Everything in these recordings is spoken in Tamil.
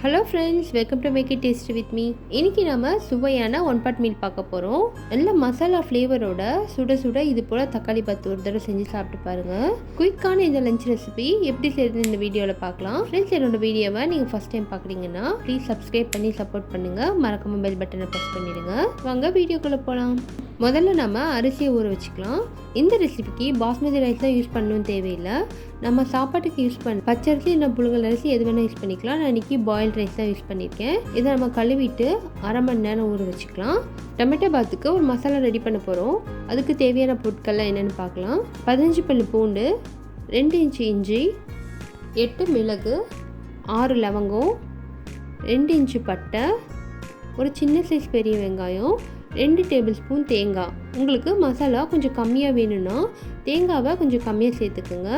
Hello friends, welcome to make it taste with me. இன்றைக்கி நம்ம சுவையான ஒன் பாட் மீல் பார்க்க போகிறோம். நல்ல மசாலா ஃப்ளேவரோட சுட சுட இது போல் தக்காளி பாத் ஒரு தடவை செஞ்சு சாப்பிட்டு பாருங்கள். குயிக்கான இந்த லஞ்ச் ரெசிபி எப்படி செய்யுது இந்த வீடியோவில் பார்க்கலாம். ஃப்ரெண்ட்ஸ், என்னோட வீடியோவை நீங்கள் ஃபஸ்ட் டைம் பார்க்குறீங்கன்னா ப்ளீஸ் சப்ஸ்கிரைப் பண்ணி சப்போர்ட் பண்ணுங்கள். மறக்காம பெல் பட்டனை ப்ரெஸ் பண்ணிடுங்க. வாங்க வீடியோக்குள்ளே போகலாம். முதல்ல நம்ம அரிசியை ஊற வச்சுக்கலாம். இந்த ரெசிபிக்கு பாஸ்மதி ரைஸ் தான் யூஸ் பண்ணணும்னு தேவையில்லை. நம்ம சாப்பாட்டுக்கு யூஸ் பண்ண பச்சரிசி இல்லை புழுங்கல் அரிசி எது வேணால் யூஸ் பண்ணிக்கலாம். நான் இன்றைக்கி பாயில்ட் ரைஸ் தான் யூஸ் பண்ணியிருக்கேன். இதை நம்ம கழுவிட்டு அரை மணி நேரம் ஊற வச்சுக்கலாம். டொமேட்டோ பாத்துக்கு ஒரு மசாலா ரெடி பண்ண போகிறோம். அதுக்கு தேவையான பொருட்கள்லாம் என்னென்னு பார்க்கலாம். 15 பல் பூண்டு, 2 இன்ச்சு இஞ்சி, 8 மிளகு, 6 லவங்கம், 2 இன்ச்சு பட்டை, ஒரு சின்ன சைஸ் பெரிய வெங்காயம், 2 டேபிள் ஸ்பூன் தேங்காய். உங்களுக்கு மசாலா கொஞ்சம் கம்மியாக வேணும்னா தேங்காவை கொஞ்சம் கம்மியாக சேர்த்துக்குங்க.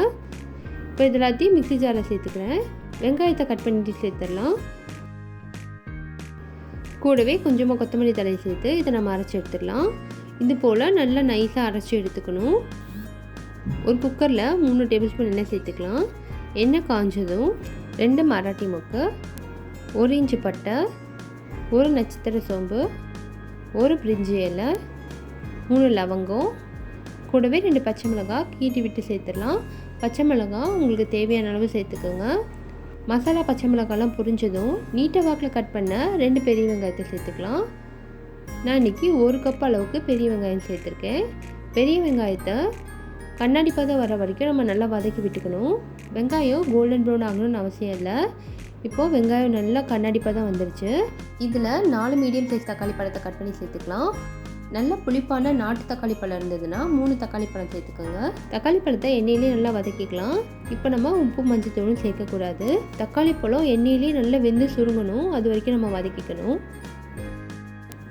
இப்போ இது எல்லாத்தையும் மிக்ஸி ஜாரில் சேர்த்துக்கிறேன். வெங்காயத்தை கட் பண்ணிட்டு சேர்த்துடலாம். கூடவே கொஞ்சமாக கொத்தமல்லி தழை சேர்த்து இதை நம்ம அரைச்சி எடுத்துடலாம். இது போல் நல்லா நைஸாக அரைச்சி எடுத்துக்கணும். ஒரு குக்கரில் 3 டேபிள் ஸ்பூன் எண்ணெய் சேர்த்துக்கலாம். எண்ணெய் காஞ்சதும் 2 மராத்தி மொக்கு, 1 இன்ச்சு பட்டை, 1 நட்சத்திர சோம்பு, 1 பிரிஞ்சி இலை, 3 லவங்கம், கூடவே 2 பச்சை மிளகாய் கீட்டி விட்டு சேர்த்துடலாம். பச்சை மிளகாய் உங்களுக்கு தேவையான அளவு சேர்த்துக்கோங்க. மசாலா பச்சை மிளகாலாம் புரிஞ்சதும் நீட்டை வாக்கில் கட் பண்ண 2 பெரிய வெங்காயத்தை சேர்த்துக்கலாம். நான் இன்றைக்கி 1 கப் அளவுக்கு பெரிய வெங்காயம் சேர்த்துருக்கேன். பெரிய வெங்காயத்தை கண்ணாடி பதம் வர வரைக்கும் நம்ம நல்லா வதக்கி விட்டுக்கணும். வெங்காயம் கோல்டன் ப்ரௌன் ஆகணும்னு அவசியம் இல்லை. இப்போது வெங்காயம் நல்லா கண்ணாடி பதம் வந்துருச்சு. இதில் 4 மீடியம் சைஸ் தக்காளி பழத்தை கட் பண்ணி சேர்த்துக்கலாம். நல்ல புளிப்பான நாட்டு தக்காளி பழம் இருந்ததுன்னா 3 தக்காளி பழம் சேர்த்துக்கோங்க. தக்காளி பழத்தை எண்ணெயிலே நல்லா வதக்கிக்கலாம். இப்போ நம்ம உப்பு மஞ்சத்தூளும் சேர்க்கக்கூடாது. தக்காளி பழம் எண்ணெயிலே நல்லா வெந்து சுருங்கணும், அது வரைக்கும் நம்ம வதக்கிக்கணும்.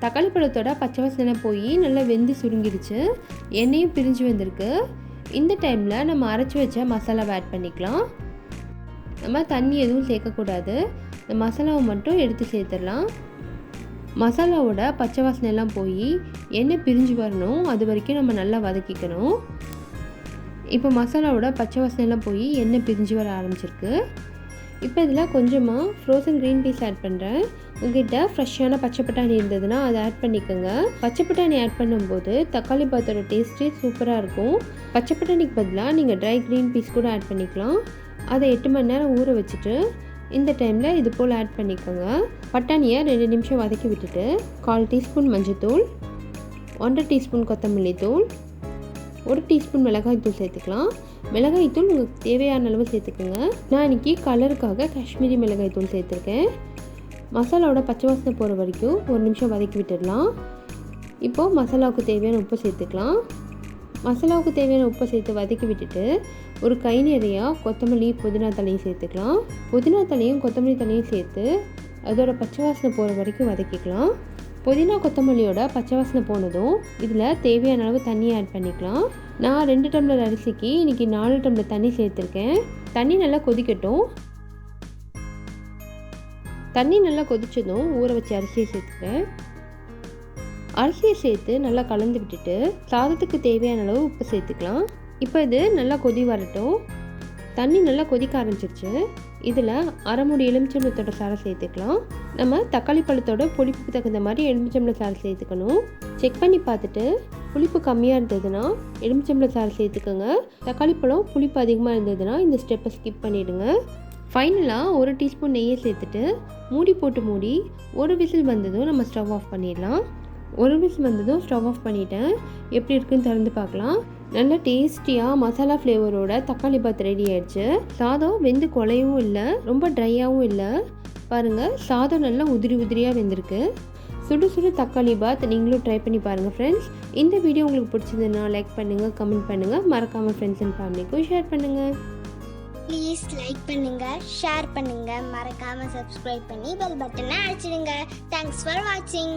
தக்காளி பழத்தோட பச்சை வாசனை போய் நல்லா வெந்து சுருங்கிடுச்சு, எண்ணெயும் பிரிஞ்சு வந்திருக்கு. இந்த டைமில் நம்ம அரைச்சி வச்ச மசாலாவை ஆட் பண்ணிக்கலாம். நம்ம தண்ணி எதுவும் சேர்க்கக்கூடாது. இந்த மசாலாவை மட்டும் எடுத்து சேர்த்துடலாம். மசாலாவோட பச்சை வாசனை எல்லாம் போய் எண்ணெய் பிரிஞ்சு வரணும், அது வரைக்கும் நம்ம நல்லா வதக்கிக்கணும். இப்போ மசாலாவோட பச்சை வாசனை எல்லாம் போய் எண்ணெய் பிரிஞ்சு வர ஆரம்பிச்சிருக்கு. இப்போ இதில் கொஞ்சமாக ஃப்ரோசன் க்ரீன் பீஸ் ஆட் பண்ணுறேன். உங்கள்கிட்ட ஃப்ரெஷ்ஷான பச்சை பட்டாணி இருந்ததுன்னா அதை ஆட் பண்ணிக்கோங்க. பச்சை பட்டாணி ஆட் பண்ணும்போது தக்காளி பாத்தோட டேஸ்ட்டே சூப்பராக இருக்கும். பச்சை பட்டாணிக்கு பதிலாக நீங்கள் ட்ரை க்ரீன் பீஸ் கூட ஆட் பண்ணிக்கலாம். அதை 8 மணி நேரம் ஊற வச்சுட்டு இந்த டைமில் இது போல் ஆட் பண்ணிக்கோங்க. பட்டாணியை 2 நிமிஷம் வதக்கி விட்டுட்டு 1/4 டீஸ்பூன் மஞ்சத்தூள், 1/2 டீஸ்பூன் கொத்தமல்லி தூள், 1 டீஸ்பூன் மிளகாய் தூள் சேர்த்துக்கலாம். மிளகாய் தூள் உங்களுக்கு தேவையான அளவு சேர்த்துக்கோங்க. நான் இன்றைக்கி கலருக்காக காஷ்மீரி மிளகாய் தூள் சேர்த்துருக்கேன். மசாலாவோட பச்சை வாசனை போகிற வரைக்கும் 1 நிமிஷம் வதக்கி விட்டுடலாம். இப்போது மசாலாவுக்கு தேவையான உப்பு சேர்த்துக்கலாம். மசாலாவுக்கு தேவையான உப்பை சேர்த்து வதக்கி விட்டுட்டு ஒரு கை நிறையா கொத்தமல்லி புதினா தலையும் சேர்த்துக்கலாம். புதினா தலையும் கொத்தமல்லி தலையும் சேர்த்து அதோட பச்சை வாசனை போகிற வரைக்கும் வதக்கிக்கலாம். புதினா கொத்தமல்லியோட பச்சை வாசனை போனதும் இதில் தேவையான அளவு தண்ணி ஆட் பண்ணிக்கலாம். நான் 2 டம்ளர் அரிசிக்கு இன்றைக்கி 4 டம்ளர் தண்ணி சேர்த்துருக்கேன். தண்ணி நல்லா கொதிக்கட்டும். தண்ணி நல்லா கொதித்ததும் ஊற வச்ச அரிசியை சேர்த்துக்கிறேன். அரிசியை சேர்த்து நல்லா கலந்து விட்டுட்டு சாதத்துக்கு தேவையான அளவு உப்பு சேர்த்துக்கலாம். இப்போ இது நல்லா கொதி வரட்டும். தண்ணி நல்லா கொதிக்க ஆரம்பிச்சிருச்சு. இதில் அரை மூடி எலுமிச்சம்பழத்தோட சாறை சேர்த்துக்கலாம். நம்ம தக்காளி பழத்தோட புளிப்புக்கு தகுந்த மாதிரி எலுமிச்சம்பழ சாறை சேர்த்துக்கணும். செக் பண்ணி பார்த்துட்டு புளிப்பு கம்மியாக இருந்ததுன்னா எலுமிச்சம்பழ சாறை சேர்த்துக்கோங்க. தக்காளி பழம் புளிப்பு அதிகமாக இருந்ததுன்னா இந்த ஸ்டெப்பை ஸ்கிப் பண்ணிவிடுங்க. ஃபைனலாக 1 டீஸ்பூன் நெய்யை சேர்த்துட்டு மூடி போட்டு மூடி 1 விசில் வந்ததும் நம்ம ஸ்டவ் ஆஃப் பண்ணிடலாம். 1 விசில் வந்ததும் ஸ்டவ் ஆஃப் பண்ணிவிட்டேன். எப்படி இருக்குன்னு திறந்து பார்க்கலாம். நல்ல டேஸ்டியாக மசாலா ஃப்ளேவரோட தக்காளி பாத் ரெடி ஆயிடுச்சு. சாதம் வெந்து குலையவும் இல்லை, ரொம்ப ட்ரையாகவும் இல்லை. பாருங்கள், சாதம் நல்லா உதிரி உதிரியாக வெந்திருக்கு. சுடு சுடு தக்காளி பாத் நீங்களும் ட்ரை பண்ணி பாருங்கள் ஃப்ரெண்ட்ஸ். இந்த வீடியோ உங்களுக்கு பிடிச்சதுன்னா லைக் பண்ணுங்கள், கமெண்ட் பண்ணுங்கள், மறக்காமல் ஃப்ரெண்ட்ஸ் அண்ட் ஃபேமிலிக்கும் ஷேர் பண்ணுங்கள். ப்ளீஸ் லைக் பண்ணுங்கள், ஷேர் பண்ணுங்கள், மறக்காமல் சப்ஸ்கிரைப் பண்ணி பெல் பட்டனை அடிச்சிடுங்க. தேங்க்ஸ் ஃபார் வாட்சிங்.